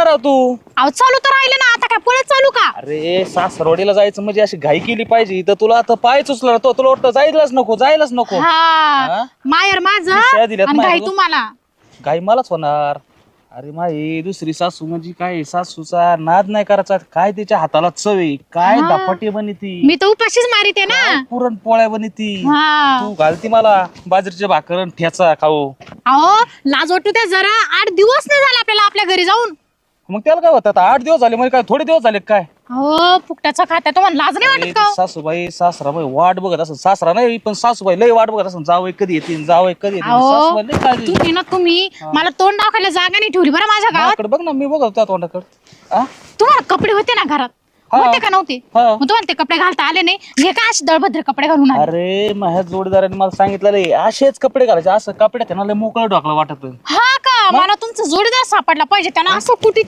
राव तू. अहो चालू तर राहिले ना, आता काय पळत चालू का? अरे सासरवाडीला जायचं म्हणजे अशी घाई केली पाहिजे. तर तुला आता पाय चुचला तो, तुला वाटतं जायलाच नको. हा मायर माझं शिव्या दिल्यात आणि माहेर. घाई तुम्हाला. घाई मलाच होणार. अरे माही दुसरी सासू म्हणजे काय, सासूचा नाद नाही करायचा. काय तिच्या हाताला चव आहे, काय हा. धपाटी बनी ती, मी तर उपाशीच मारिते ना. पुरणपोळ्या बनी ती. हा तू घालती मला बाजरीच्या भाकर आणि ठेचा खाऊ. अहो लाज वाटू द्या जरा. 8 दिवस नाही झाले आपल्याला आपल्या घरी जाऊन. मग त्याला काय होतं आता 8 दिवस झाले म्हणजे काय थोडे दिवस झाले काय? हो फुकट्याचं खात्या तुम्हाला लाज नाही वाटत का हो? सासूबाई सासराबाई वाट बघत असं, सासरा नाही पण सासूबाई लय वाट बघत असं, जावई कधी येतील अहो सासूबाई लय काळजी. तुम्ही ना तुम्ही मला तोंड दाखवायला जागा नाही ठेवली बरं माझ्या गावात. माझ्याकडे बघ ना, मी बघत त्या तोंडाकडे. तुम्हाला कपडे होते ना घरात, हा. होते का नव्हते? हा. मग तुम्हाला ते कपडे घालता आले नाही? हे काय असे दळभद्र कपडे घालून आले? अरे माझ्या जोडीदाराने मला सांगितलं असेच कपडे घालायचे, असं कपडे त्यांना लय मोकळं ढोकला वाटत. हा का? मला तुमचा जोडीदार सापडला पाहिजे, त्याला असं कुठे